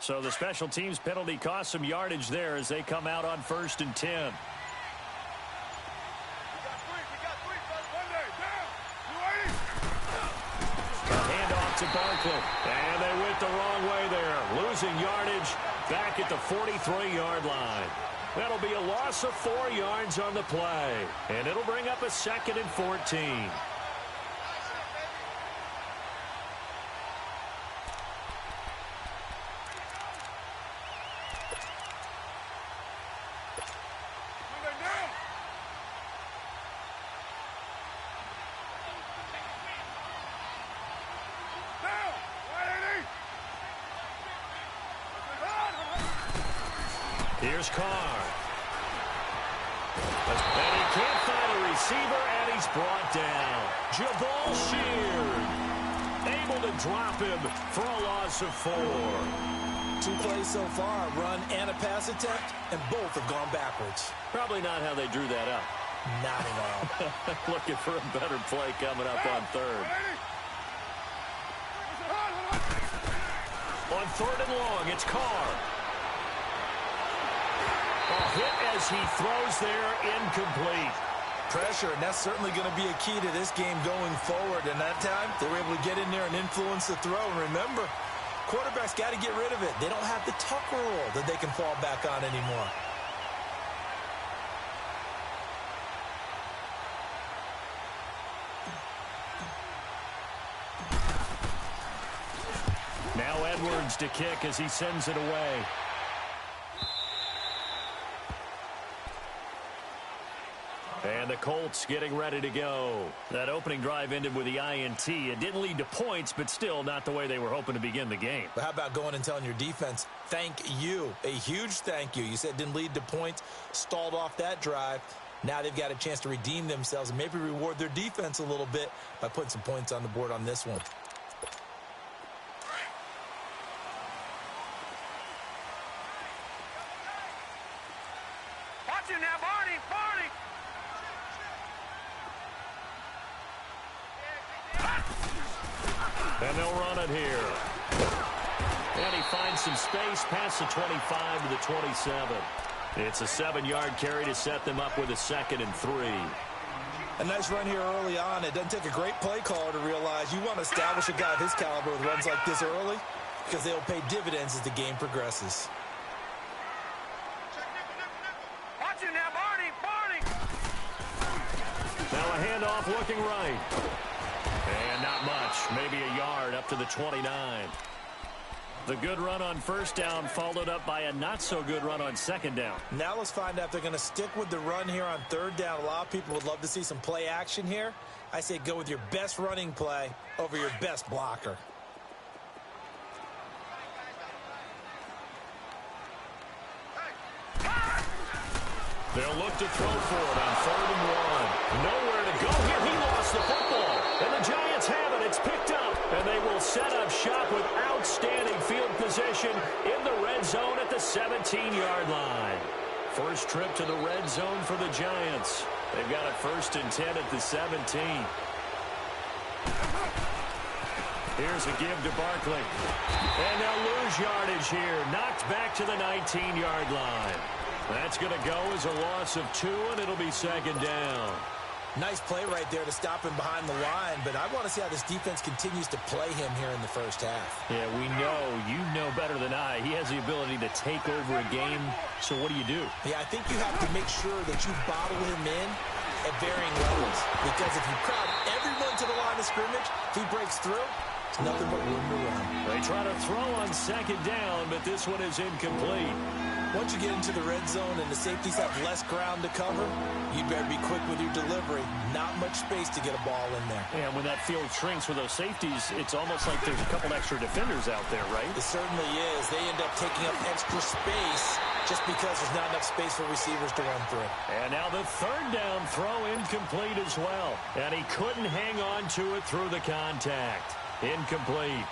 So the special teams penalty cost some yardage there as they come out on 1st and 10. Handoff to Barkley. And they went the wrong way there. Losing yardage back at the 43-yard line. That'll be a loss of 4 yards on the play. And it'll bring up a 2nd and 14. Here's Carr. And he can't find a receiver, and he's brought down. Jabal Sheard able to drop him for a loss of 4. 2 plays so far, a run and a pass attempt, and both have gone backwards. Probably not how they drew that up. Not at all. Looking for a better play coming up on 3rd. On 3rd and long, it's Carr. A hit as he throws there, incomplete. Pressure, and that's certainly going to be a key to this game going forward. And that time, they were able to get in there and influence the throw. And remember, quarterbacks got to get rid of it. They don't have the Tucker rule that they can fall back on anymore. Now Edwards to kick as he sends it away. And the Colts getting ready to go. That opening drive ended with the INT. It didn't lead to points, but still not the way they were hoping to begin the game. But how about going and telling your defense, thank you, a huge thank you. You said it didn't lead to points, stalled off that drive. Now they've got a chance to redeem themselves and maybe reward their defense a little bit by putting some points on the board on this one. Watch it now, Barney, Barney. And they'll run it here. And he finds some space past the 25 to the 27. It's a 7-yard carry to set them up with a 2nd and 3. A nice run here early on. It doesn't take a great play caller to realize you want to establish a guy of his caliber with runs like this early because they'll pay dividends as the game progresses. Watch it now, Barney, Barney. Now a handoff looking right. And not much, maybe a yard up to the 29. The good run on 1st down followed up by a not-so-good run on 2nd down. Now let's find out if they're going to stick with the run here on 3rd down. A lot of people would love to see some play action here. I say go with your best running play over your best blocker. They'll look to throw for it on 3rd and 1. Nowhere to go here. He lost the football. And the Giants have it. It's picked up. And they will set up shop with outstanding field position in the red zone at the 17-yard line. First trip to the red zone for the Giants. They've got it 1st and 10 at the 17. Here's a give to Barkley. And they'll lose yardage here. Knocked back to the 19-yard line. That's going to go as a loss of 2, and it'll be 2nd down. Nice play right there to stop him behind the line, but I want to see how this defense continues to play him here in the 1st half. Yeah, we know, you know better than I. He has the ability to take over a game, so what do you do? Yeah, I think you have to make sure that you bottle him in at varying levels, because if you crowd everyone to the line of scrimmage, if he breaks through, it's nothing but room to run. They try to throw on 2nd down, but this one is incomplete. Once you get into the red zone and the safeties have less ground to cover, you better be quick with your delivery. Not much space to get a ball in there. And when that field shrinks with those safeties, it's almost like there's a couple extra defenders out there, right? It certainly is. They end up taking up extra space just because there's not enough space for receivers to run through. And now the 3rd down throw incomplete as well. And he couldn't hang on to it through the contact. Incomplete.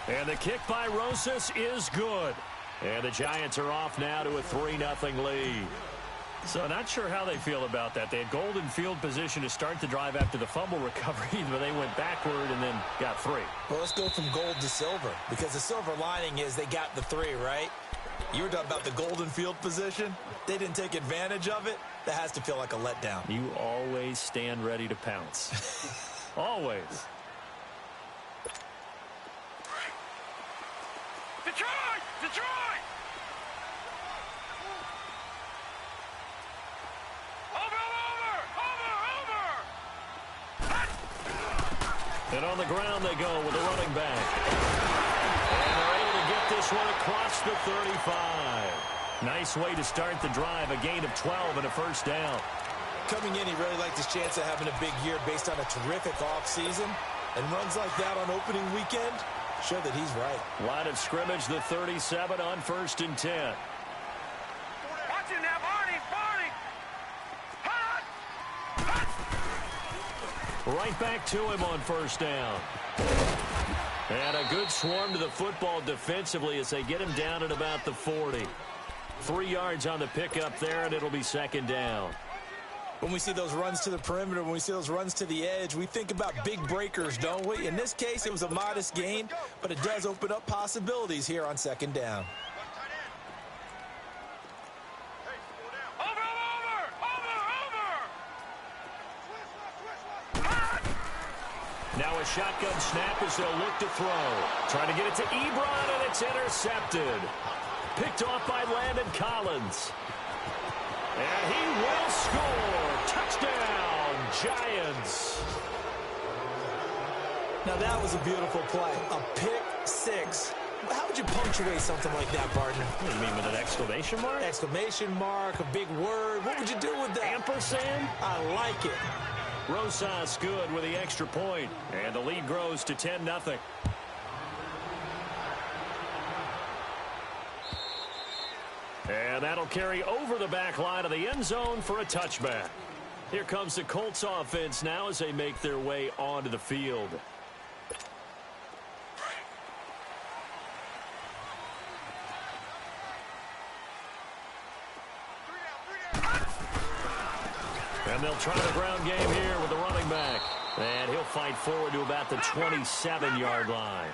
And the kick by Rosas is good. And the Giants are off now to a 3-0 lead. So not sure how they feel about that. They had golden field position to start the drive after the fumble recovery, but they went backward and then got 3. Well, let's go from gold to silver, because the silver lining is they got the 3, right? You were talking about the golden field position. They didn't take advantage of it. That has to feel like a letdown. You always stand ready to pounce. Always. Detroit! Detroit! And on the ground they go with the running back. And they're able to get this one across the 35. Nice way to start the drive, a gain of 12 and a first down. Coming in, he really liked his chance of having a big year based on a terrific offseason. And runs like that on opening weekend show that he's right. Line of scrimmage, the 37 on 1st and 10. Watch him now, Barney! Barney! Hot! Hot! Right back to him on 1st down. And a good swarm to the football defensively as they get him down at about the 40. 3 yards on the pickup there, and it'll be 2nd down. When we see those runs to the perimeter, when we see those runs to the edge, we think about big breakers, don't we? In this case, it was a modest gain, but it does open up possibilities here on 2nd down. Now a shotgun snap as they'll look to throw. Trying to get it to Ebron, and it's intercepted. Picked off by Landon Collins. And he will score. Touchdown, Giants. Now that was a beautiful play. A pick 6. How would you punctuate something like that, partner? What do you mean, with an exclamation mark? Exclamation mark, a big word. What would you do with that? Ampersand? I like it. Rosas good with the extra point. And the lead grows to 10-0. And that'll carry over the back line of the end zone for a touchback. Here comes the Colts offense now as they make their way onto the field. And they'll try the ground game here with the running back. And he'll fight forward to about the 27-yard line.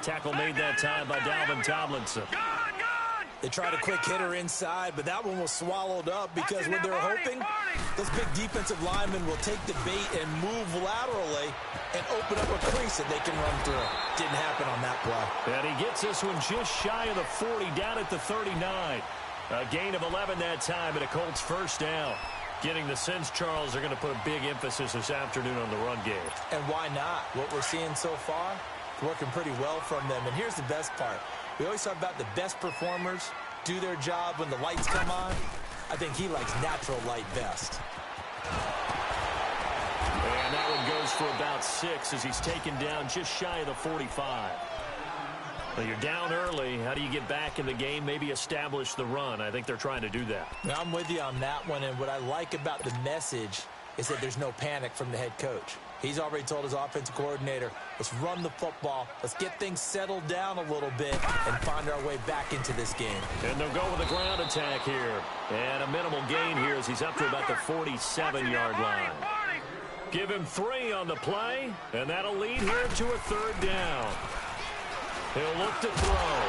Tackle made that time by Dalvin Tomlinson. They tried a quick hitter inside, but that one was swallowed up because what they're hoping, those big defensive linemen will take the bait and move laterally and open up a crease that they can run through. Didn't happen on that play. And he gets this one just shy of the 40, down at the 39. A gain of 11 that time and a Colts first down. Getting the sense, Charles, are going to put a big emphasis this afternoon on the run game. And why not? What we're seeing so far, working pretty well from them. And here's the best part. We always talk about the best performers do their job when the lights come on. I think he likes natural light best. And that one goes for about 6 as he's taken down just shy of the 45. Well, you're down early. How do you get back in the game? Maybe establish the run. I think they're trying to do that. Now, I'm with you on that one, and what I like about the message is that there's no panic from the head coach. He's already told his offensive coordinator, let's run the football, let's get things settled down a little bit and find our way back into this game. And they'll go with a ground attack here. And a minimal gain here as he's up to about the 47-yard line. Give him 3 on the play, and that'll lead here to a 3rd down. He'll look to throw.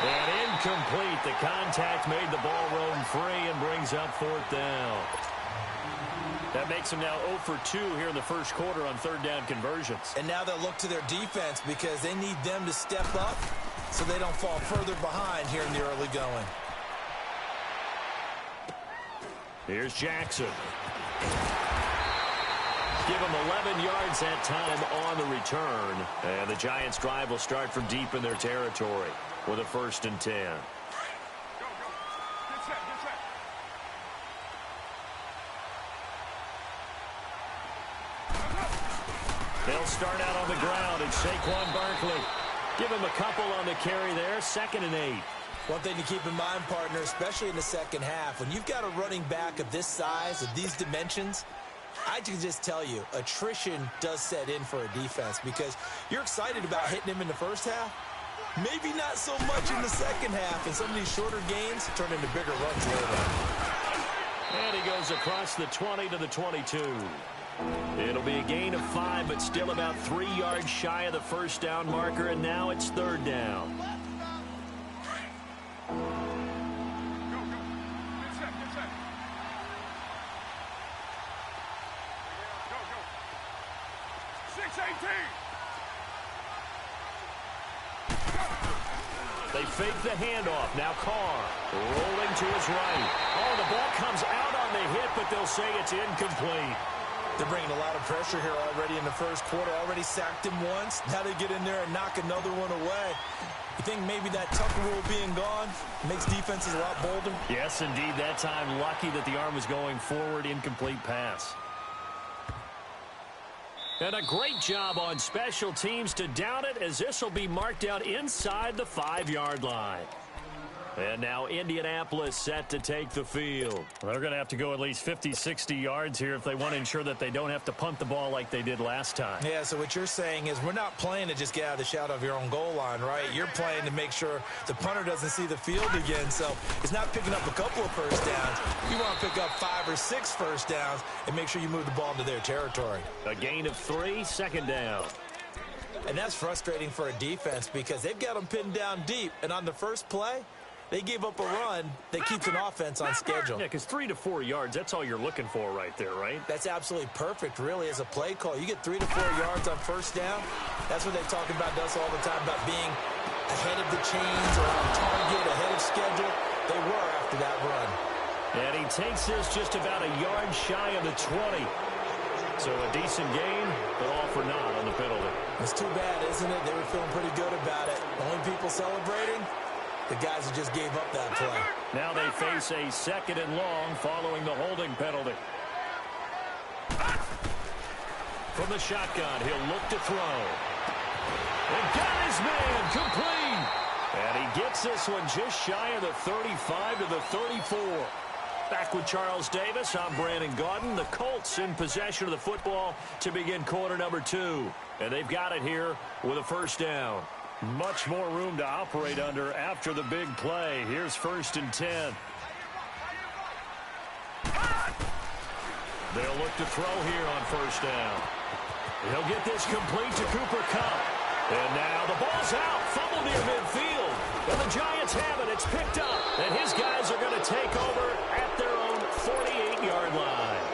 And incomplete. The contact made the ball roam free and brings up 4th down. That makes them now 0 for 2 here in the first quarter on 3rd down conversions. And now they'll look to their defense because they need them to step up so they don't fall further behind here in the early going. Here's Jackson. Give him 11 yards that time on the return. And the Giants' drive will start from deep in their territory with a 1st and 10. They'll start out on the ground. It's Saquon Barkley. Give him a couple on the carry there. 2nd and 8. One thing to keep in mind, partner, especially in the second half, when you've got a running back of this size, of these dimensions, I can just tell you, attrition does set in for a defense because you're excited about hitting him in the first half. Maybe not so much in the second half, and some of these shorter gains turn into bigger runs later. And he goes across the 20 to the 22. It'll be a gain of 5, but still about 3 yards shy of the first down marker, and now it's third down. They fake the handoff. Now Carr rolling to his right. Oh, the ball comes out on the hit, but they'll say it's incomplete. They're bringing a lot of pressure here already in the first quarter. Already sacked him once. Now they get in there and knock another one away. You think maybe that Tucker rule being gone makes defenses a lot bolder? Yes, indeed. That time, lucky that the arm was going forward. Incomplete pass. And a great job on special teams to down it, as this will be marked out inside the 5-yard line. And now Indianapolis set to take the field. Well, they're going to have to go at least 50, 60 yards here if they want to ensure that they don't have to punt the ball like they did last time. Yeah, so what you're saying is we're not playing to just get out of the shadow of your own goal line, right? You're playing to make sure the punter doesn't see the field again. So it's not picking up a couple of first downs. You want to pick up 5 or 6 first downs and make sure you move the ball into their territory. A gain of 3, second down. And that's frustrating for a defense because they've got them pinned down deep. And on the first play, they gave up a run that keeps an offense on schedule. Yeah, because 3 to 4 yards, that's all you're looking for right there, right? That's absolutely perfect, really, as a play call. You get 3 to 4 yards on first down. That's what they talk about us all the time, about being ahead of the chains or on target, ahead of schedule. They were after that run. And he takes this just about a yard shy of the 20. So a decent gain, but all for naught on the penalty. It's too bad, isn't it? They were feeling pretty good about it. Only people celebrating? The guys who just gave up that play. Now they face a second and long following the holding penalty. From the shotgun, he'll look to throw. And got his man complete. And he gets this one just shy of the 35 to the 34. Back with Charles Davis, I'm Brandon Gaudin. The Colts in possession of the football to begin quarter number 2. And they've got it here with a first down. Much more room to operate under after the big play. Here's 1st and 10. They'll look to throw here on first down. He'll get this complete to Cooper Kupp. And now the ball's out. Fumble near midfield. And the Giants have it. It's picked up. And his guys are going to take over at their own 48-yard line.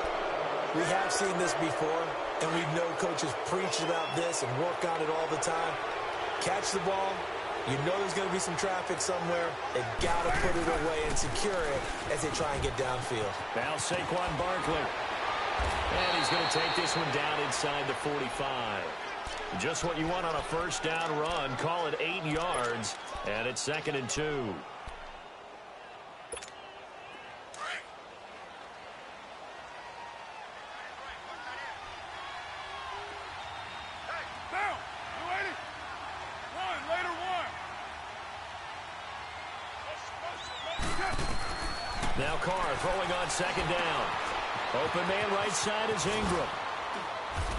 We have seen this before, and we know coaches preach about this and work on it all the time. Catch the ball. You know there's going to be some traffic somewhere. They've got to put it away and secure it as they try and get downfield. Now Saquon Barkley. And he's going to take this one down inside the 45. Just what you want on a first down run. Call it 8 yards. And it's 2nd and 2. Now Carr throwing on second down. Open man right side is Ingram.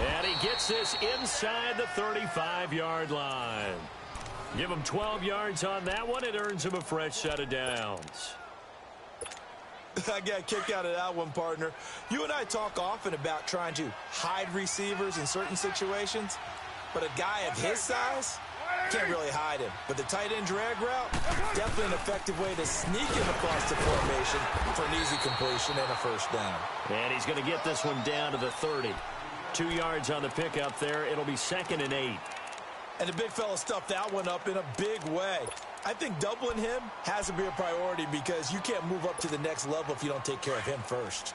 And he gets this inside the 35-yard line. Give him 12 yards on that one. It earns him a fresh set of downs. I got a kick out of that one, partner. You and I talk often about trying to hide receivers in certain situations, but a guy of his size can't really hide him. But the tight end drag route, definitely an effective way to sneak him across the formation for an easy completion and a first down. And he's going to get this one down to the 30. 2 yards on the pickup there. It'll be 2nd and 8. And the big fella stuffed that one up in a big way. I think doubling him has to be a priority because you can't move up to the next level if you don't take care of him first.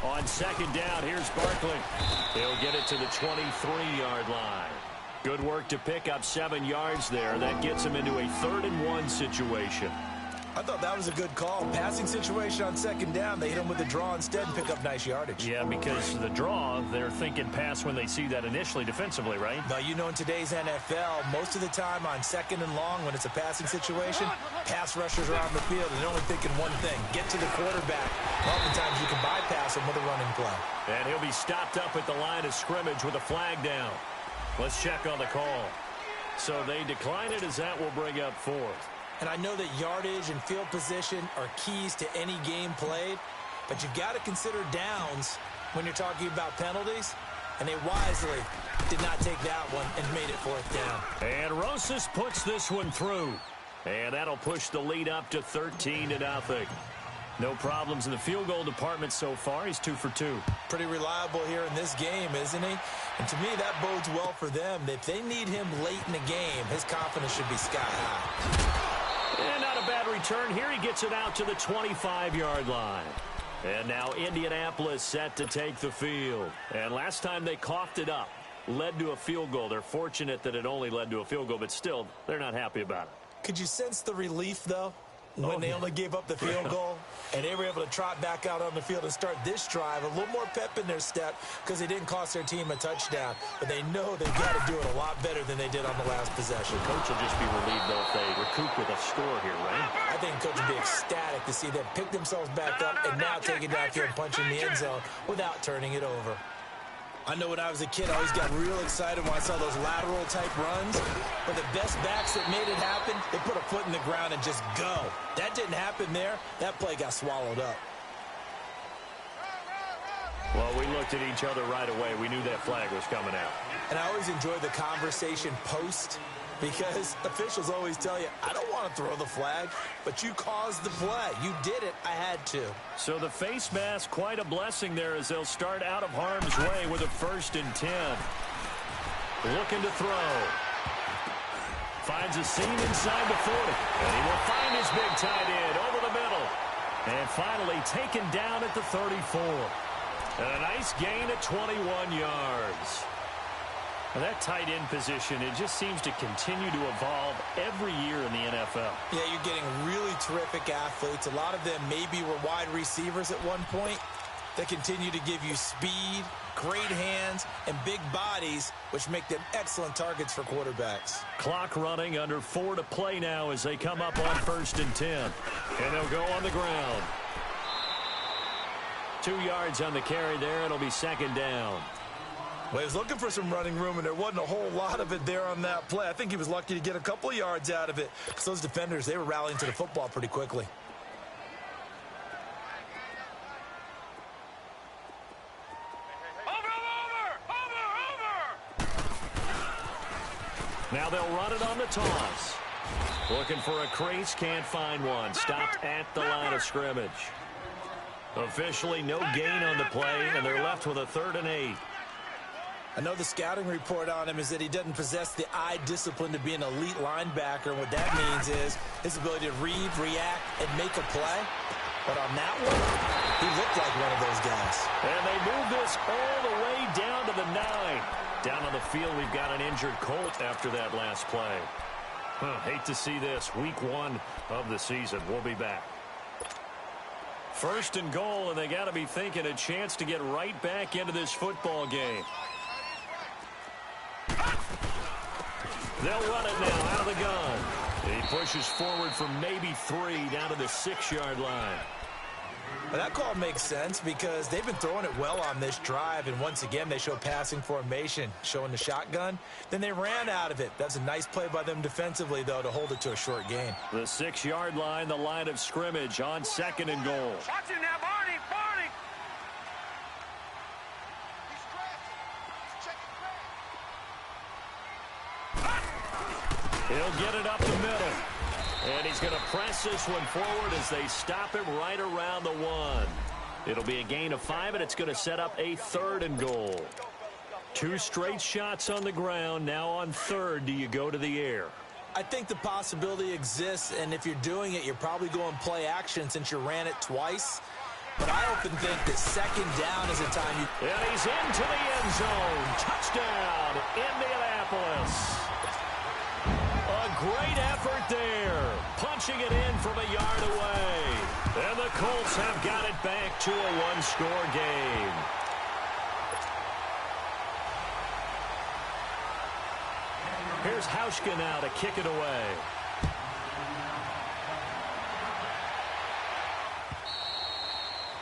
On second down, here's Barkley. He'll get it to the 23-yard line. Good work to pick up 7 yards there. That gets him into a 3rd and 1 situation. I thought that was a good call. Passing situation on second down. They hit him with a draw instead and pick up nice yardage. Yeah, because the draw, they're thinking pass when they see that initially defensively, right? But you know, in today's NFL, most of the time on second and long, when it's a passing situation, pass rushers are on the field, and they're only thinking one thing, get to the quarterback. Oftentimes you can bypass him with a running play. And he'll be stopped up at the line of scrimmage with a flag down. Let's check on the call. So they decline it as that will bring up fourth. And I know that yardage and field position are keys to any game played, but you've got to consider downs when you're talking about penalties, and they wisely did not take that one and made it fourth down. And Rosas puts this one through, and that'll push the lead up to 13-0. No problems in the field goal department so far. He's 2 for 2. Pretty reliable here in this game, isn't he? And to me, that bodes well for them. If they need him late in the game, his confidence should be sky high. And not a bad return here. He gets it out to the 25-yard line. And now Indianapolis set to take the field. And last time they coughed it up, led to a field goal. They're fortunate that it only led to a field goal, but still, they're not happy about it. Could you sense the relief, though, when they only gave up the field goal and they were able to trot back out on the field and start this drive? A little more pep in their step because they didn't cost their team a touchdown, but they know they've got to do it a lot better than they did on the last possession. The coach will just be relieved, though, if they recoup with a score here, right? I think the coach would be ecstatic to see them pick themselves back up and now take it down here and punch in the end zone without turning it over. I know when I was a kid, I always got real excited when I saw those lateral-type runs. But the best backs that made it happen, they put a foot in the ground and just go. That didn't happen there. That play got swallowed up. Well, we looked at each other right away. We knew that flag was coming out. And I always enjoy the conversation post because officials always tell you, I don't want to throw the flag, but you caused the play. You did it. I had to. So the face mask, quite a blessing there as they'll start out of harm's way with a 1st and 10. Looking to throw. Finds a seam inside the 40. And he will find his big tight end over the middle. And finally taken down at the 34. And a nice gain at 21 yards. And that tight end position, it just seems to continue to evolve every year in the NFL. Yeah, you're getting really terrific athletes. A lot of them maybe were wide receivers at one point. They continue to give you speed, great hands, and big bodies, which make them excellent targets for quarterbacks. Clock running, under 4 to play now as they come up on 1st and 10. And they'll go on the ground. 2 yards on the carry there. It'll be 2nd down. Well, he was looking for some running room, and there wasn't a whole lot of it there on that play. I think he was lucky to get a couple of yards out of it. Because those defenders, they were rallying to the football pretty quickly. Now they'll run it on the toss. Looking for a crease, can't find one. Stopped at the line of scrimmage. Officially no gain on the play, and they're left with a 3rd and 8. I know the scouting report on him is that he doesn't possess the eye discipline to be an elite linebacker. And what that means is his ability to read, react, and make a play. But on that one, he looked like one of those guys. And they move this all the way down to the 9. Down on the field, we've got an injured Colt after that last play. Hate to see this. Week 1 of the season. We'll be back. 1st and goal, and they got to be thinking a chance to get right back into this football game. They'll run it now out of the gun. He pushes forward for maybe 3 down to the 6-yard line. Well, that call makes sense because they've been throwing it well on this drive, and once again they show passing formation, showing the shotgun. Then they ran out of it. That's a nice play by them defensively, though, to hold it to a short gain. The 6-yard line, the line of scrimmage on 2nd and goal. Watch him now, Barney, Barney. He'll get it up the middle. And he's going to press this one forward as they stop him right around the 1. It'll be a gain of 5, and it's going to set up a 3rd and goal. 2 straight shots on the ground. Now on 3rd, do you go to the air? I think the possibility exists, and if you're doing it, you're probably going play action since you ran it twice. But I often think that 2nd down is a time you... And he's into the end zone. Touchdown, Indianapolis. A great effort there. Punching it in from a yard away. And the Colts have got it back to a 1-score game. Here's Hauschka now to kick it away.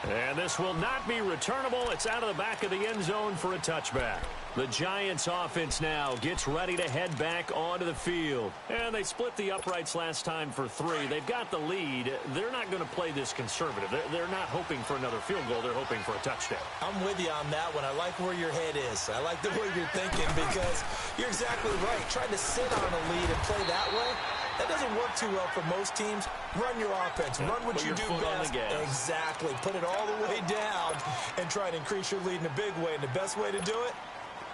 And this will not be returnable. It's out of the back of the end zone for a touchback. The Giants offense now gets ready to head back onto the field. And they split the uprights last time for 3. They've got the lead. They're not going to play this conservative. They're not hoping for another field goal. They're hoping for a touchdown. I'm with you on that one. I like where your head is. I like the way you're thinking because you're exactly right. Trying to sit on a lead and play that way, that doesn't work too well for most teams. Run your offense. Run what you do best. Exactly. Put it all the way down and try to increase your lead in a big way. And the best way to do it,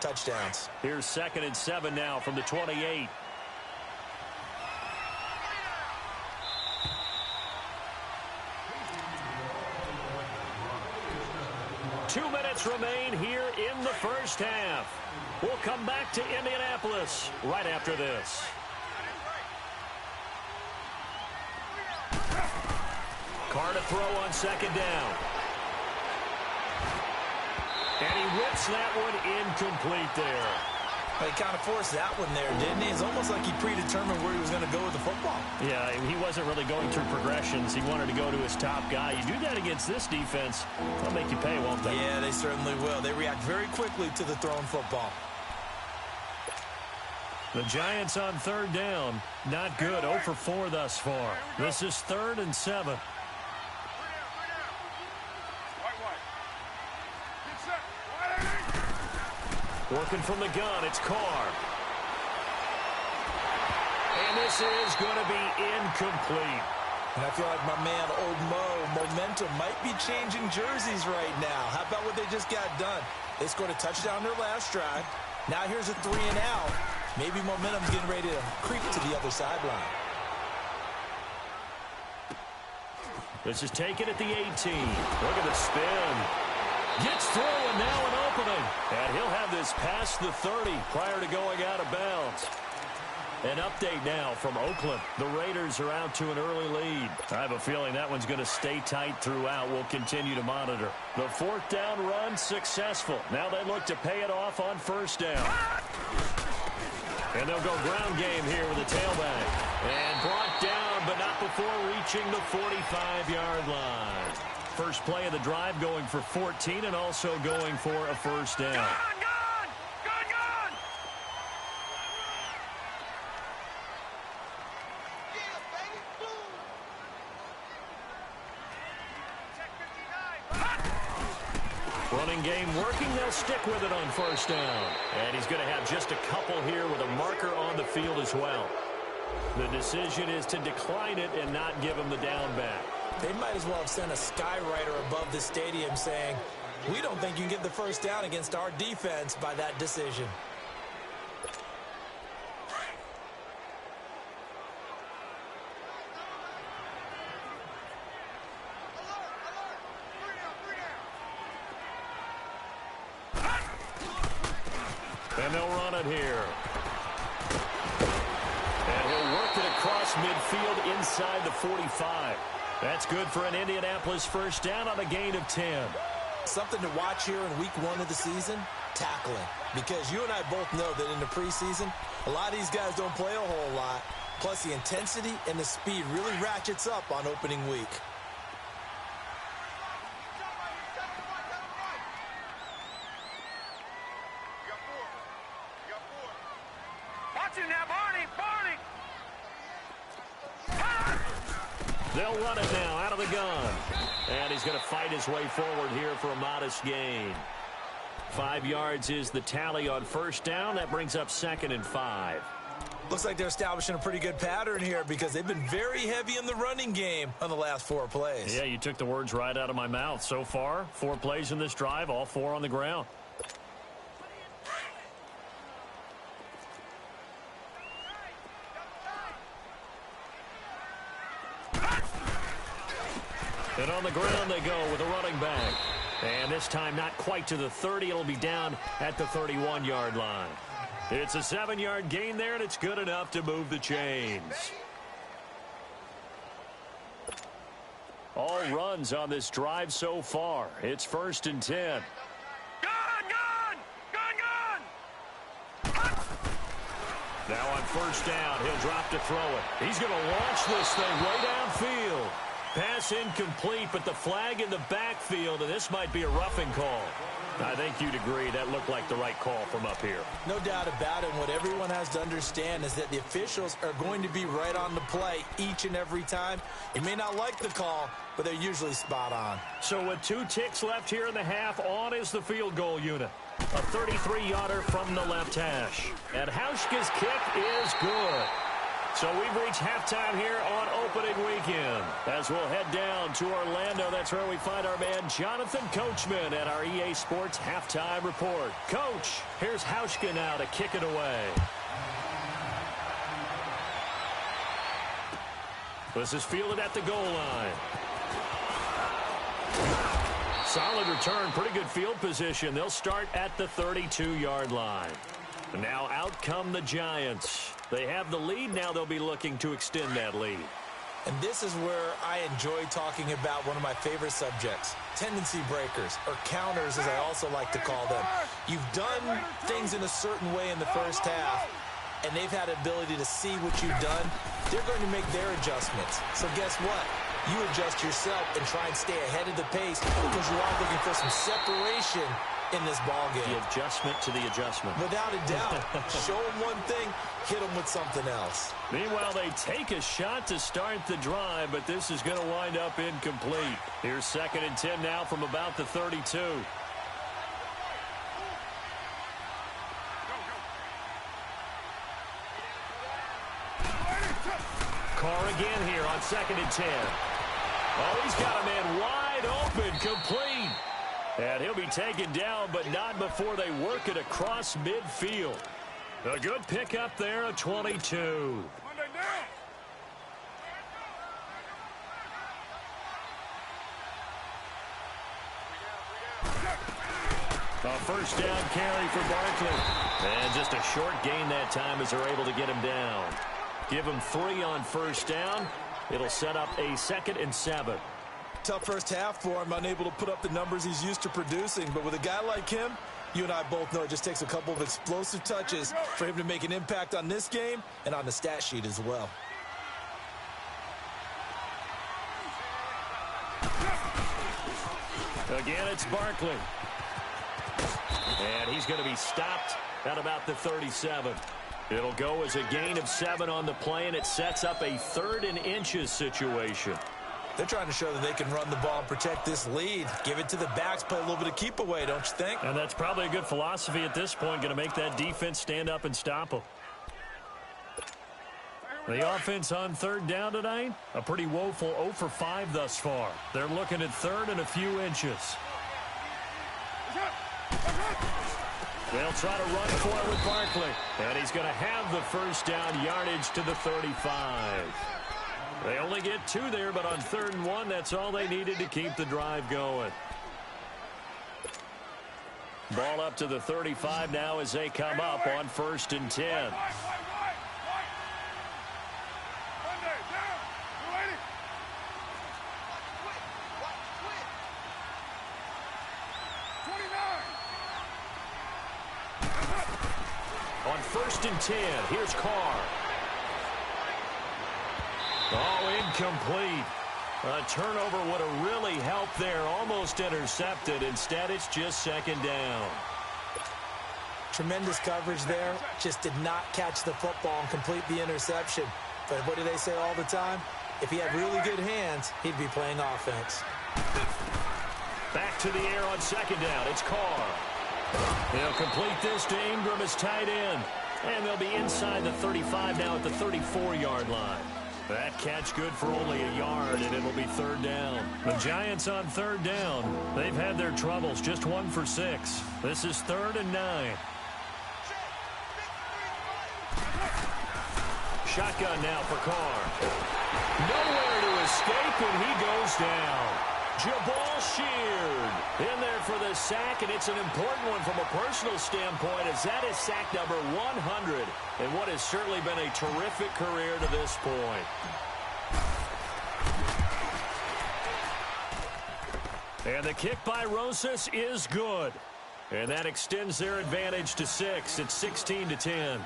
touchdowns. Here's 2nd and 7 now from the 28. Two minutes remain here in the first half. We'll come back to Indianapolis right after this. Carr to throw on 2nd down. And he whips that one incomplete there. He kind of forced that one there, didn't he? It's almost like he predetermined where he was going to go with the football. Yeah, he wasn't really going through progressions. He wanted to go to his top guy. You do that against this defense, they'll make you pay, won't they? Yeah, they certainly will. They react very quickly to the thrown football. The Giants on 3rd down. Not good. 0 for 4 thus far. This is 3rd and 7. Working from the gun, it's Carr. And this is going to be incomplete. And I feel like my man, Old Mo, momentum might be changing jerseys right now. How about what they just got done? They scored a touchdown their last drive. Now here's a 3 and out. Maybe momentum's getting ready to creep to the other sideline. This is taken at the 18. Look at the spin. Gets through and now an opening. And he'll have this past the 30 prior to going out of bounds. An update now from Oakland. The Raiders are out to an early lead. I have a feeling that one's going to stay tight throughout. We'll continue to monitor. The 4th down run successful. Now they look to pay it off on 1st down. And they'll go ground game here with the tailback. And brought down, but not before reaching the 45-yard line. First play of the drive going for 14 and also going for a 1st down. Gone! Running game working. They'll stick with it on 1st down. And he's going to have just a couple here with a marker on the field as well. The decision is to decline it and not give him the down back. They might as well have sent a skywriter above the stadium saying, we don't think you can get the 1st down against our defense by that decision. And they'll run it here. And he'll work it across midfield inside the 45. That's good for an Indianapolis 1st down on a gain of 10. Something to watch here in week 1 of the season, tackling. Because you and I both know that in the preseason, a lot of these guys don't play a whole lot. Plus the intensity and the speed really ratchets up on opening week. Watch him now, Barney! They'll run it now out of the gun. And he's going to fight his way forward here for a modest gain. 5 yards is the tally on 1st down. That brings up 2nd and 5. Looks like they're establishing a pretty good pattern here because they've been very heavy in the running game on the last 4 plays. Yeah, you took the words right out of my mouth. So far, 4 plays in this drive, all 4 on the ground. And on the ground they go with a running back. And this time not quite to the 30. It'll be down at the 31-yard line. It's a 7-yard gain there, and it's good enough to move the chains. All runs on this drive so far. It's 1st and 10. Now on 1st down, he'll drop to throw it. He's going to launch this thing way downfield. Pass incomplete, but the flag in the backfield, and this might be a roughing call. I think you'd agree that looked like the right call from up here. No doubt about it. What everyone has to understand is that the officials are going to be right on the play each and every time. You may not like the call, but they're usually spot on. So with 2 ticks left here in the half, on is the field goal unit. A 33-yarder from the left hash. And Hauschka's kick is good. So we've reached halftime here on opening weekend. As we'll head down to Orlando, that's where we find our man Jonathan Coachman at our EA Sports Halftime Report. Coach, here's Hauschka now to kick it away. This is fielded at the goal line. Solid return, pretty good field position. They'll start at the 32-yard line. Now out come the Giants. They have the lead. Now they'll be looking to extend that lead. And this is where I enjoy talking about one of my favorite subjects, tendency breakers, or counters as I also like to call them. You've done things in a certain way in the first half, and they've had the ability to see what you've done. They're going to make their adjustments. So guess what? You adjust yourself and try and stay ahead of the pace because you are looking for some separation in this ball game. The adjustment to the adjustment. Without a doubt. Show them one thing, hit them with something else. Meanwhile, they take a shot to start the drive, but this is going to wind up incomplete. Here's 2nd and 10 now from about the 32. Carr again here on 2nd and 10. Oh, he's got a man wide open, complete. And he'll be taken down, but not before they work it across midfield. A good pickup there, a 22. A first down carry for Barkley. And just a short gain that time as they're able to get him down. Give him 3 on first down. It'll set up a 2nd and 7. Tough first half for him, unable to put up the numbers he's used to producing. But with a guy like him, you and I both know it just takes a couple of explosive touches for him to make an impact on this game and on the stat sheet as well. Again, it's Barkley. And he's going to be stopped at about the 37. It'll go as a gain of 7 on the play, and it sets up a 3rd and inches situation. They're trying to show that they can run the ball and protect this lead. Give it to the backs, play a little bit of keep away, don't you think? And that's probably a good philosophy at this point, going to make that defense stand up and stop them. The offense on 3rd down tonight, a pretty woeful 0 for 5 thus far. They're looking at 3rd and a few inches. They'll try to run for it with Barkley. And he's going to have the first down yardage to the 35. They only get 2 there, but on 3rd and 1, that's all they needed to keep the drive going. Ball up to the 35 now as they come up on 1st and 10. On 1st and 10, here's Carr. Oh, incomplete. A turnover would have really helped there. Almost intercepted. Instead, it's just 2nd down. Tremendous coverage there. Just did not catch the football and complete the interception. But what do they say all the time? If he had really good hands, he'd be playing offense. Back to the air on 2nd down. It's Carr. He'll complete this to Ingram as tight end. And they'll be inside the 35 now at the 34-yard line. That catch good for only a yard, and it'll be 3rd down. The Giants on 3rd down. They've had their troubles, just 1 for 6. This is 3rd and 9. Shotgun now for Carr. Nowhere to escape, and he goes down. Jabal Sheard in there for the sack, and it's an important one from a personal standpoint, as that is sack number 100 in what has certainly been a terrific career to this point. And the kick by Rosas is good. And that extends their advantage to 6. It's 16-10.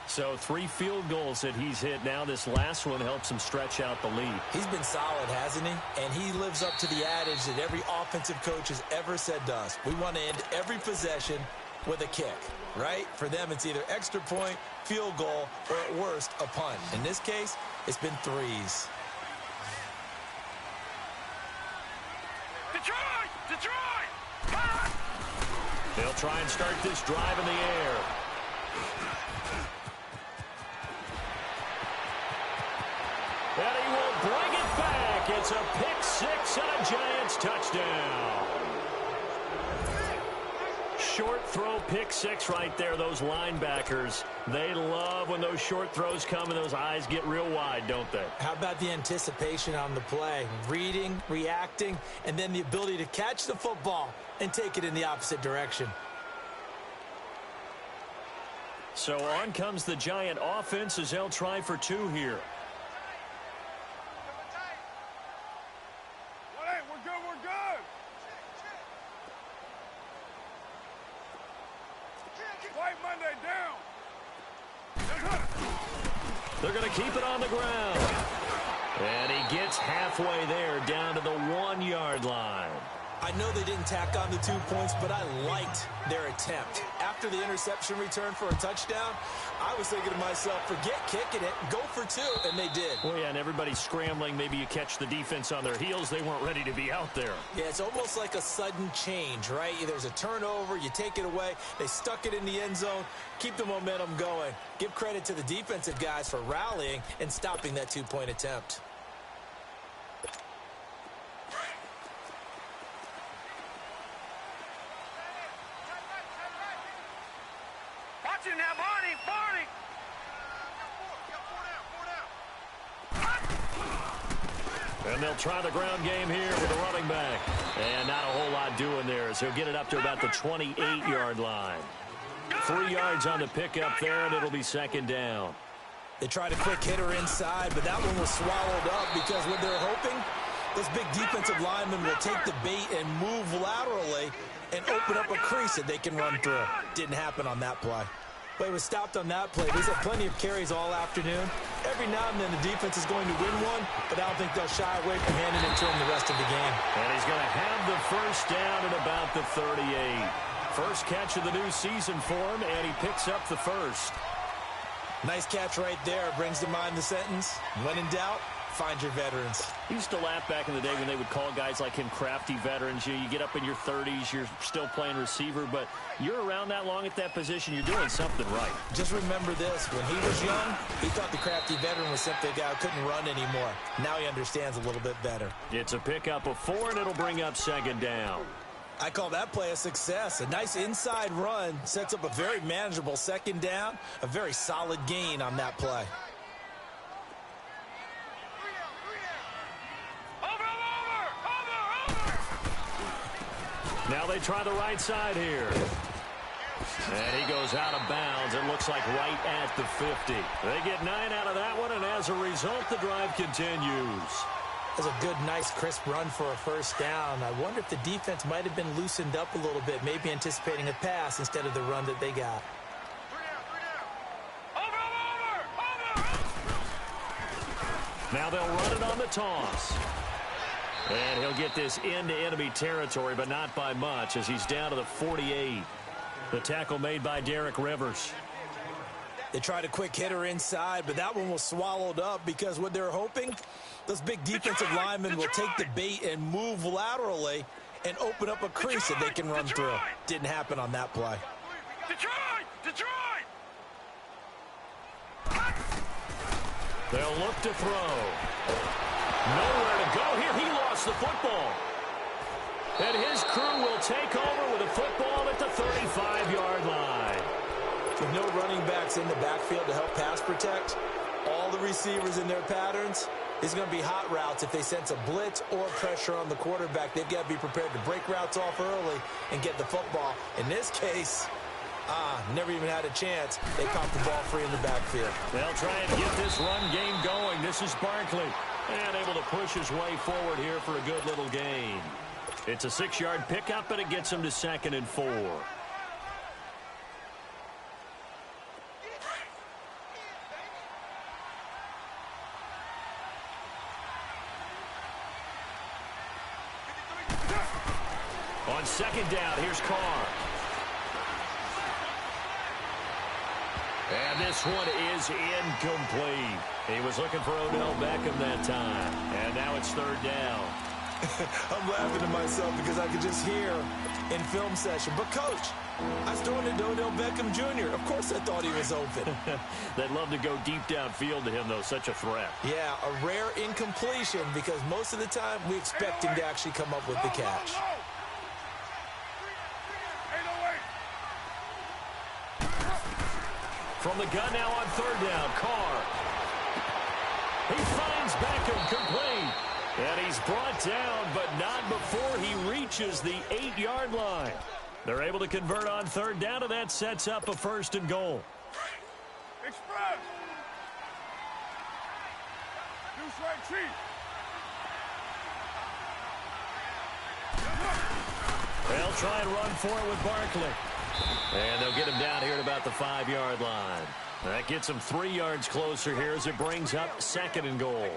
So 3 field goals that he's hit now. This last one helps him stretch out the lead. He's been solid, hasn't he? And he lives up to the adage that every offensive coach has ever said to us. We want to end every possession with a kick, right? For them, it's either extra point, field goal, or at worst, a punt. In this case, it's been threes. Detroit! Detroit! They'll try and start this drive in the air. And he will bring it back. It's a pick 6 and a Giants touchdown. Short throw, pick 6 right there. Those linebackers, they love when those short throws come and those eyes get real wide, don't they? How about the anticipation on the play? Reading, reacting, and then the ability to catch the football and take it in the opposite direction. So on comes the Giant offense as they'll try for 2 here. They're going to keep it on the ground. And he gets halfway there, down to the 1-yard line. I know they didn't tack on the 2 points, but I liked their attempt. After the interception return for a touchdown, I was thinking to myself, forget kicking it, go for 2, and they did. Well, yeah, and everybody's scrambling. Maybe you catch the defense on their heels. They weren't ready to be out there. Yeah, it's almost like a sudden change, right? There's a turnover, you take it away, they stuck it in the end zone, keep the momentum going. Give credit to the defensive guys for rallying and stopping that 2-point attempt. Now, Barney! And they'll try the ground game here with a running back. And not a whole lot doing there, so he'll get it up to about the 28-yard line. 3 yards on the pickup there, and it'll be 2nd down. They tried a quick hitter inside, but that one was swallowed up because what they're hoping, those big defensive linemen will take the bait and move laterally and open up a crease that they can run through. Didn't happen on that play. But it was stopped on that play. He's had plenty of carries all afternoon. Every now and then the defense is going to win one, but I don't think they'll shy away from handing it to him the rest of the game. And he's going to have the 1st down at about the 38. First catch of the new season for him, and he picks up the 1st. Nice catch right there. Brings to mind the sentence, when in doubt, find your veterans. I used to laugh back in the day when they would call guys like him crafty veterans. You get up in your 30s, you're still playing receiver, but you're around that long at that position, you're doing something right. Just remember this. When he was young, he thought the crafty veteran was simply a guy who couldn't run anymore. Now he understands a little bit better. It's a pickup of 4, and it'll bring up 2nd down. I call that play a success. A nice inside run sets up a very manageable 2nd down, a very solid gain on that play. Now they try the right side here. And he goes out of bounds. It looks like right at the 50. They get 9 out of that one, and as a result, the drive continues. That's a good, nice, crisp run for a 1st down. I wonder if the defense might have been loosened up a little bit, maybe anticipating a pass instead of the run that they got. Now they'll run it on the toss. And he'll get this into enemy territory, but not by much, as he's down to the 48. The tackle made by Derek Rivers. They tried a quick hitter inside, but that one was swallowed up because what they're hoping, those big defensive linemen will take the bait and move laterally and open up a crease that they can run through. Didn't happen on that play. They'll look to throw. Nowhere to go here. He lost the football. And his crew will take over with a football at the 35-yard line. With no running backs in the backfield to help pass protect, all the receivers in their patterns, is going to be hot routes if they sense a blitz or pressure on the quarterback. They've got to be prepared to break routes off early and get the football. In this case, never even had a chance. They popped the ball free in the backfield. They'll try and get this run game going. This is Barkley. And able to push his way forward here for a good little gain. It's a 6-yard pickup, but it gets him to 2nd and 4. On second down, here's Carr. And this one is incomplete. He was looking for Odell Beckham that time. And now it's third down. I'm laughing to myself because I could just hear in film session. But, Coach, I was throwing it to Odell Beckham Jr. Of course I thought he was open. They'd love to go deep downfield to him, though. Such a threat. Yeah, a rare incompletion because most of the time we expect him to actually come up with the catch. From the gun now on third down, Carr. He finds Beckham complete. And he's brought down, but not before he reaches the 8-yard line. They're able to convert on third down, and that sets up a first and goal. Express. Deuce right, chief. They'll try and run for it with Barkley. And they'll get him down here at about the 5-yard line. That gets him 3 yards closer here as it brings up second and goal.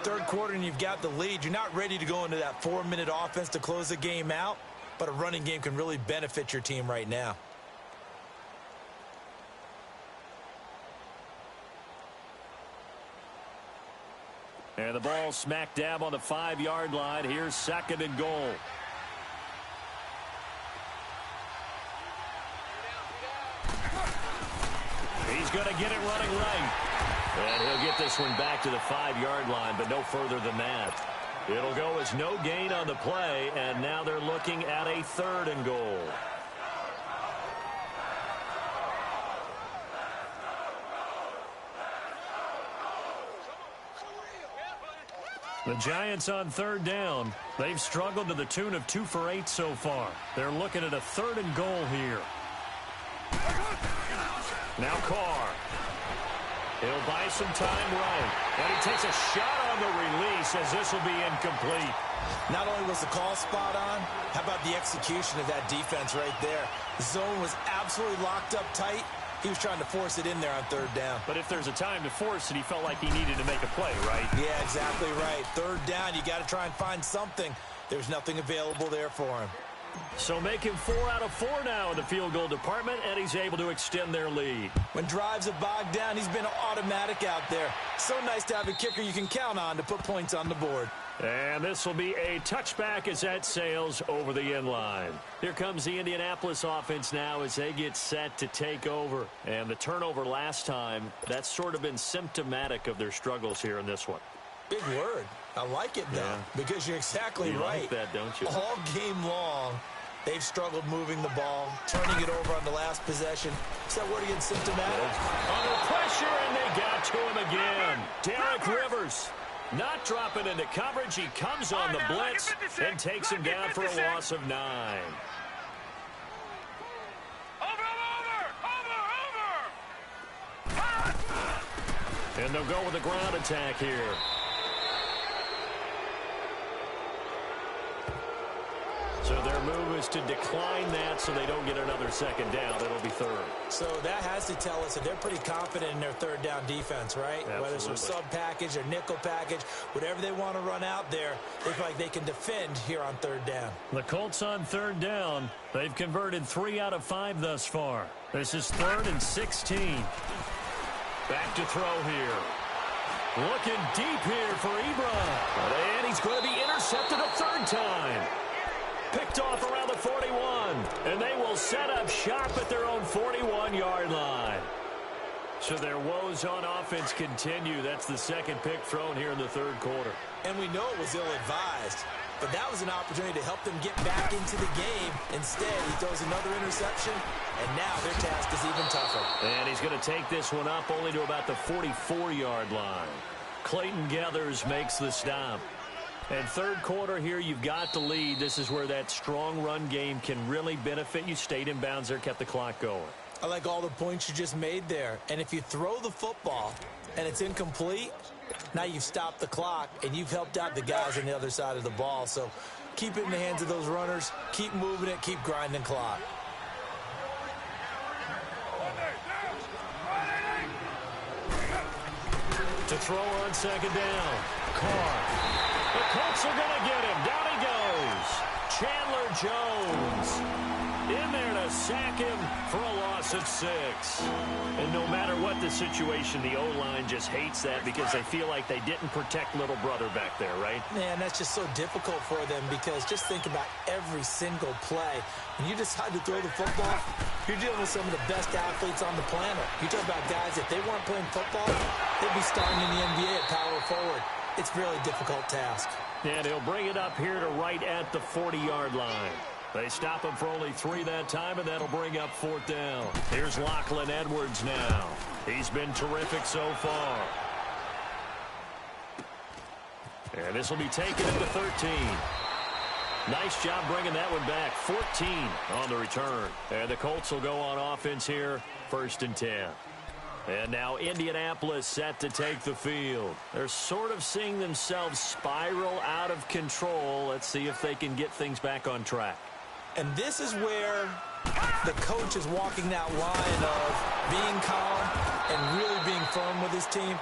Third quarter and you've got the lead. You're not ready to go into that 4-minute offense to close the game out, but a running game can really benefit your team right now. And the ball smack dab on the 5-yard line. Here's second and goal. He's going to get it running right. And he'll get this one back to the 5-yard line, but no further than that. It'll go as no gain on the play, and now they're looking at a third and goal. The Giants on third down. They've struggled to the tune of 2 for 8 so far. They're looking at a third and goal here. Now Carr. He'll buy some time right. And he takes a shot on the release as this will be incomplete. Not only was the call spot on, how about the execution of that defense right there? The zone was absolutely locked up tight. He was trying to force it in there on third down. But if there's a time to force it, he felt like he needed to make a play, right? Yeah, exactly right. Third down, you got to try and find something. There's nothing available there for him. So make him 4 out of 4 now in the field goal department, and he's able to extend their lead. When drives have bogged down, he's been automatic out there. So nice to have a kicker you can count on to put points on the board. And this will be a touchback as that sails over the end line. Here comes the Indianapolis offense now as they get set to take over. And the turnover last time, that's sort of been symptomatic of their struggles here in this one. Big word. I like it, though, because you're exactly right. You like that, don't you? All game long, they've struggled moving the ball, turning it over on the last possession. Is that word again symptomatic? Under pressure, and they got to him again. Derek Rivers not dropping into coverage. He comes on the blitz and takes him down for a loss of 9. And they'll go with a ground attack here. So their move is to decline that so they don't get another second down. It'll be third. So that has to tell us that they're pretty confident in their third down defense, right? Absolutely. Whether it's their sub package or nickel package, whatever they want to run out there, they feel like they can defend here on third down. The Colts on third down. They've converted 3 out of 5 thus far. This is 3rd and 16. Back to throw here. Looking deep here for Ebron. And he's going to be intercepted a third time. Picked off around the 41. And they will set up shop at their own 41-yard line. So their woes on offense continue. That's the second pick thrown here in the third quarter. And we know it was ill-advised, but that was an opportunity to help them get back into the game. Instead, he throws another interception, and now their task is even tougher. And he's going to take this one up only to about the 44-yard line. Clayton Gathers makes the stop. And third quarter here, you've got the lead. This is where that strong run game can really benefit you. Stayed in bounds there, kept the clock going. I like all the points you just made there. And if you throw the football and it's incomplete, now you've stopped the clock and you've helped out the guys on the other side of the ball. So keep it in the hands of those runners. Keep moving it. Keep grinding clock. To throw on second down. Carr. The Colts are going to get him. Down he goes. Chandler Jones in there to sack him for a loss of 6. And no matter what the situation, the O-line just hates that because they feel like they didn't protect little brother back there, right? Man, that's just so difficult for them because just think about every single play. When you decide to throw the football, you're dealing with some of the best athletes on the planet. You talk about guys, if they weren't playing football, they'd be starting in the NBA at power forward. It's a really difficult task. And he'll bring it up here to right at the 40-yard line. They stop him for only 3 that time, and that'll bring up 4th down. Here's Lachlan Edwards now. He's been terrific so far. And this will be taken at the 13. Nice job bringing that one back. 14 on the return. And the Colts will go on offense here, 1st and 10. And now Indianapolis set to take the field. They're sort of seeing themselves spiral out of control. Let's see if they can get things back on track. And this is where the coach is walking that line of being calm and really being firm with his team.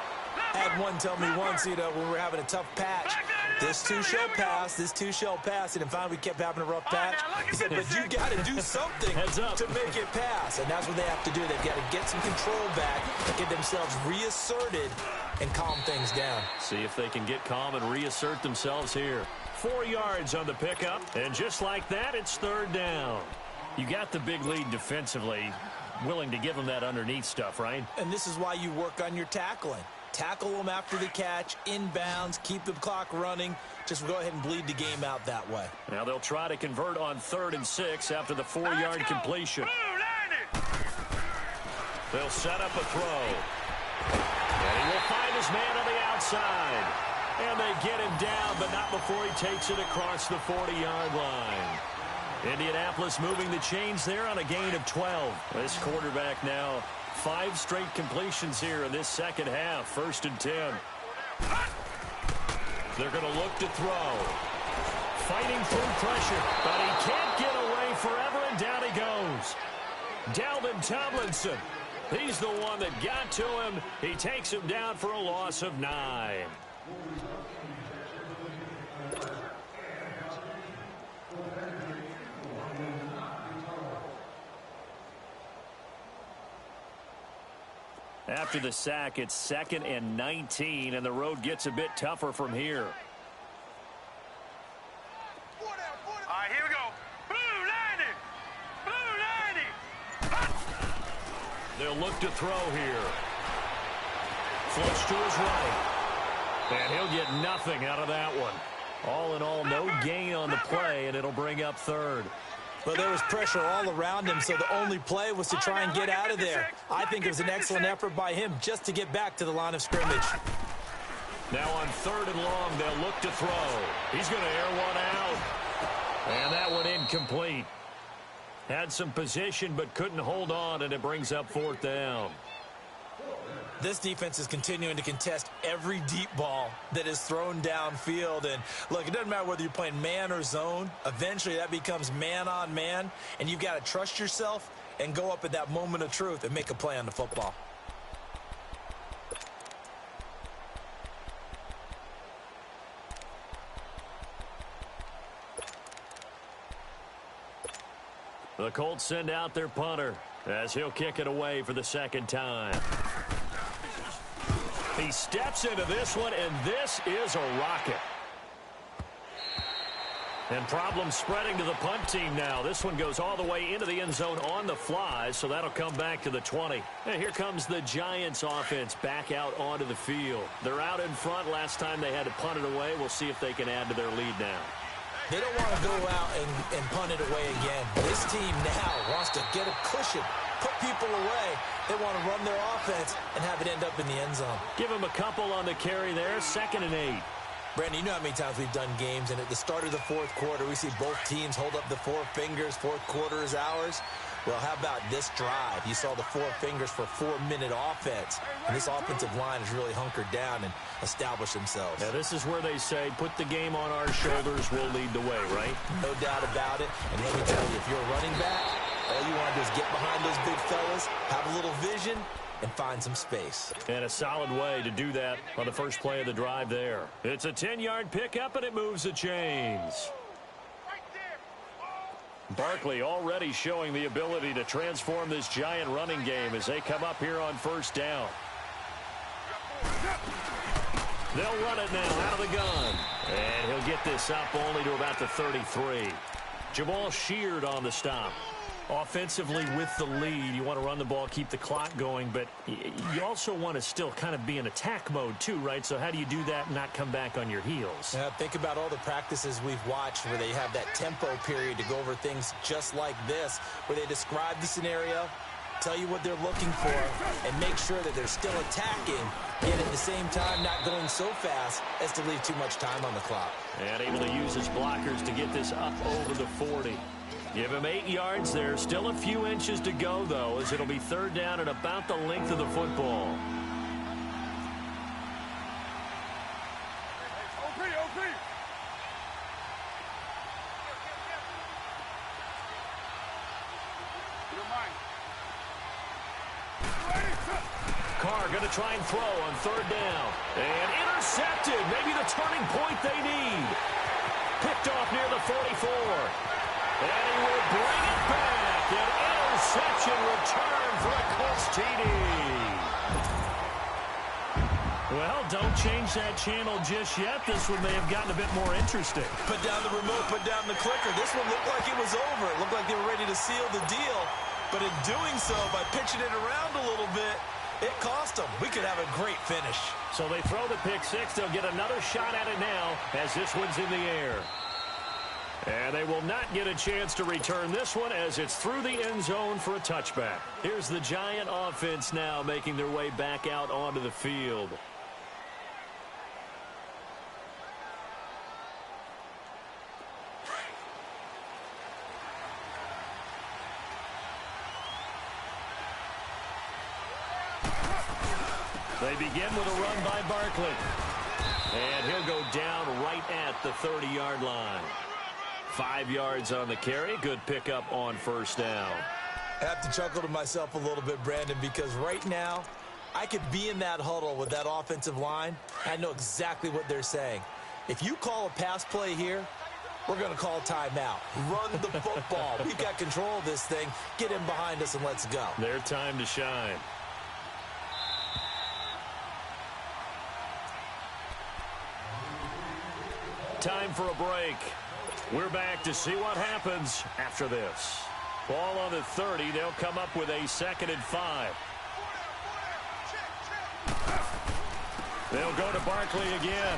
I had one tell me once, when we were having a tough patch, this too shall pass, this too shall pass. And finally we kept having a rough patch. He said, but you got to do something to make it pass. And that's what they have to do. They've got to get some control back, get themselves reasserted, and calm things down. See if they can get calm and reassert themselves here. 4 yards on the pickup, and just like that, it's 3rd down. You got the big lead defensively, willing to give them that underneath stuff, right? And this is why you work on your tackling. Tackle them after the catch, inbounds, keep the clock running. Just go ahead and bleed the game out that way. Now they'll try to convert on 3rd and 6 after the 4-yard completion. They'll set up a throw. And he will find his man on the outside. And they get him down, but not before he takes it across the 40-yard line. Indianapolis moving the chains there on a gain of 12. This quarterback now 5 straight completions here in this second half. 1st and 10. They're going to look to throw. Fighting through pressure, but he can't get away forever, and down he goes. Dalvin Tomlinson. He's the one that got to him. He takes him down for a loss of 9. After the sack, it's 2nd and 19, and the road gets a bit tougher from here. All right, here we go. Blue 90! Blue 90! They'll look to throw here. Flush to his right. And he'll get nothing out of that one. All in all, no gain on the play, and it'll bring up 3rd. Well, there was pressure all around him, so the only play was to try and get out of there. I think it was an excellent effort by him just to get back to the line of scrimmage. Now on 3rd and long, they'll look to throw. He's going to air one out. And that one incomplete. Had some position but couldn't hold on, and it brings up 4th down. This defense is continuing to contest every deep ball that is thrown downfield. And, look, it doesn't matter whether you're playing man or zone. Eventually, that becomes man on man, and you've got to trust yourself and go up at that moment of truth and make a play on the football. The Colts send out their punter as he'll kick it away for the 2nd time. He steps into this one, and this is a rocket. And problems spreading to the punt team now. This one goes all the way into the end zone on the fly, so that'll come back to the 20. And here comes the Giants offense back out onto the field. They're out in front. Last time they had to punt it away. We'll see if they can add to their lead now. They don't want to go out and punt it away again. This team now wants to get a cushion, put people away. They want to run their offense and have it end up in the end zone. Give them a couple on the carry there. 2nd and 8. Brandon, you know how many times we've done games, and at the start of the 4th quarter, we see both teams hold up the 4 fingers. 4th quarter is ours. Well, how about this drive? You saw the 4 fingers for 4-minute offense. And this offensive line has really hunkered down and established themselves. Now, this is where they say, put the game on our shoulders, we'll lead the way, right? No doubt about it. And let me tell you, if you're a running back, all you want to do is get behind those big fellas, have a little vision, and find some space. And a solid way to do that on the first play of the drive there. It's a 10-yard pickup, and it moves the chains. Barkley already showing the ability to transform this Giant running game as they come up here on first down. They'll run it now out of the gun. And he'll get this up only to about the 33. Jamal Sheard on the stop. Offensively with the lead, you want to run the ball, keep the clock going, but you also want to still kind of be in attack mode too, right? So how do you do that and not come back on your heels? Yeah, think about all the practices we've watched where they have that tempo period to go over things just like this, where they describe the scenario, tell you what they're looking for, and make sure that they're still attacking, yet at the same time not going so fast as to leave too much time on the clock. And able to use his blockers to get this up over the 40. Give him 8 yards there. Still a few inches to go, though, as it'll be third down at about the length of the football. Carr going to try and throw on third down. And intercepted. Maybe the turning point they need. Picked off near the 44. And he will bring it back. An interception return for a Colts TD. Well, don't change that channel just yet. This one may have gotten a bit more interesting. Put down the remote, put down the clicker. This one looked like it was over. It looked like they were ready to seal the deal. But in doing so, by pitching it around a little bit, it cost them. We could have a great finish. So they throw the pick six. They'll get another shot at it now as this one's in the air. And they will not get a chance to return this one as it's through the end zone for a touchback. Here's the Giant offense now making their way back out onto the field. They begin with a run by Barkley. And he'll go down right at the 30-yard line. 5 yards on the carry. Good pickup on first down. I have to chuckle to myself a little bit, Brandon, because right now I could be in that huddle with that offensive line. I know exactly what they're saying. If you call a pass play here, we're going to call timeout. Run the football. We've got control of this thing. Get in behind us and let's go. Their time to shine. Time for a break. We're back to see what happens after this. Ball on the 30. They'll come up with a 2nd and 5. They'll go to Barkley again.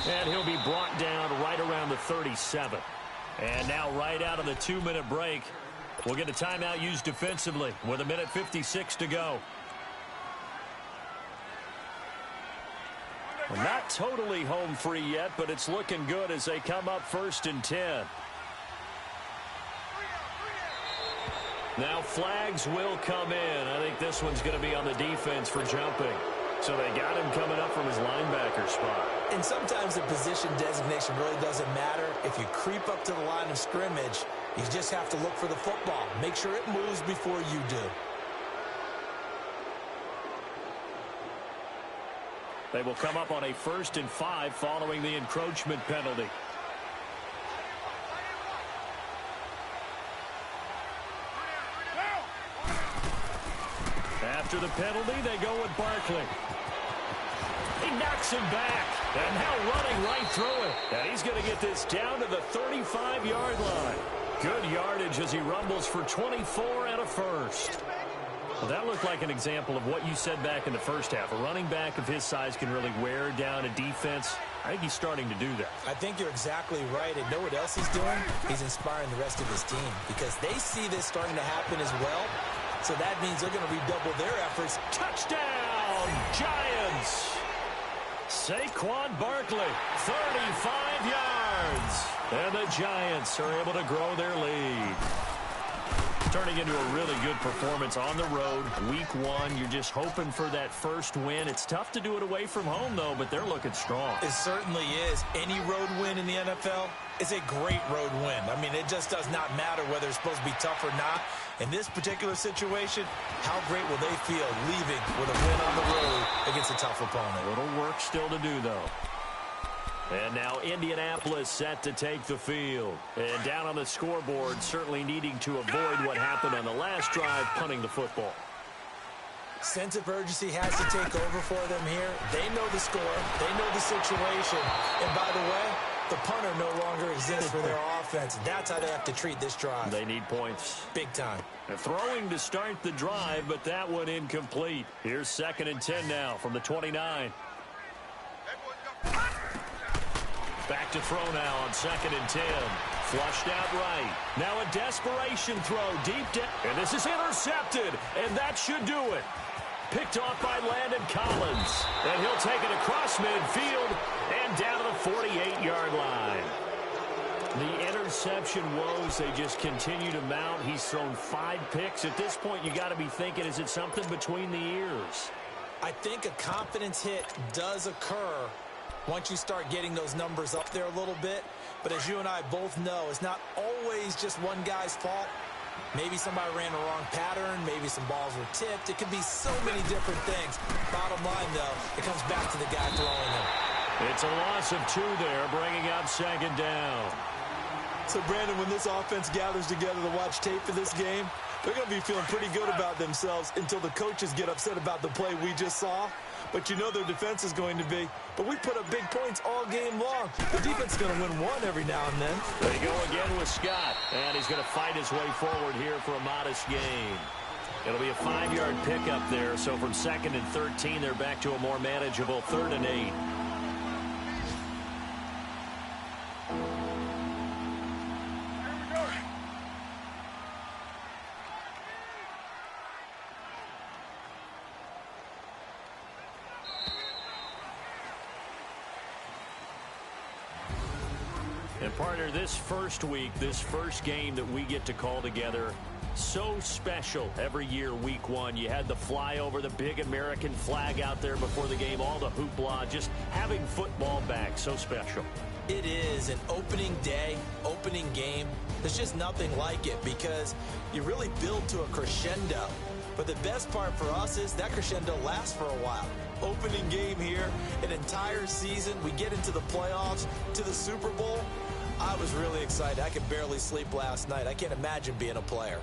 And he'll be brought down right around the 37. And now right out of the 2-minute break, we'll get a timeout used defensively with 1:56 to go. Well, not totally home free yet, but it's looking good as they come up 1st and 10. Now flags will come in. I think this one's going to be on the defense for jumping. So they got him coming up from his linebacker spot. And sometimes the position designation really doesn't matter. If you creep up to the line of scrimmage, you just have to look for the football. Make sure it moves before you do. They will come up on a 1st and 5 following the encroachment penalty. After the penalty, they go with Barkley. He knocks him back. And now running right through it. And he's going to get this down to the 35-yard line. Good yardage as he rumbles for 24 and a first. Well, that looked like an example of what you said back in the first half. A running back of his size can really wear down a defense. I think he's starting to do that. I think you're exactly right. And know what else he's doing? He's inspiring the rest of his team because they see this starting to happen as well. So that means they're going to redouble their efforts. Touchdown, Giants! Saquon Barkley, 35 yards. And the Giants are able to grow their lead. Turning into a really good performance on the road. Week 1, you're just hoping for that first win. It's tough to do it away from home, though, but they're looking strong. It certainly is. Any road win in the NFL is a great road win. I mean, it just does not matter whether it's supposed to be tough or not. In this particular situation, how great will they feel leaving with a win on the road against a tough opponent? A little work still to do, though. And now Indianapolis set to take the field. And down on the scoreboard, certainly needing to avoid what happened on the last drive, punting the football. Sense of urgency has to take over for them here. They know the score. They know the situation. And by the way, the punter no longer exists for their offense. That's how they have to treat this drive. They need points. Big time. They're throwing to start the drive, but that one incomplete. Here's 2nd and 10 now from the 29. Back to throw now on 2nd and 10. Flushed out right. Now a desperation throw deep down. And this is intercepted. And that should do it. Picked off by Landon Collins. And he'll take it across midfield and down to the 48-yard line. The interception woes, they just continue to mount. He's thrown 5 picks. At this point, you got to be thinking, is it something between the ears? I think a confidence hit does occur once you start getting those numbers up there a little bit. But as you and I both know, it's not always just one guy's fault. Maybe somebody ran the wrong pattern. Maybe some balls were tipped. It could be so many different things. Bottom line, though, it comes back to the guy throwing them. It's a loss of 2 there, bringing up 2nd down. So, Brandon, when this offense gathers together to watch tape for this game, they're going to be feeling pretty good about themselves until the coaches get upset about the play we just saw. But you know their defense is going to be. But we put up big points all game long. The defense is going to win one every now and then. They go again with Scott. And he's going to fight his way forward here for a modest gain. It'll be a 5-yard pickup there. So from 2nd and 13, they're back to a more manageable 3rd and 8. And partner, this first week, this first game that we get to call together, so special every year, week 1. You had the flyover, the big American flag out there before the game, all the hoopla, just having football back, so special. It is an opening day, opening game. There's just nothing like it because you really build to a crescendo. But the best part for us is that crescendo lasts for a while. Opening game here, an entire season. We get into the playoffs, to the Super Bowl. I was really excited. I could barely sleep last night. I can't imagine being a player.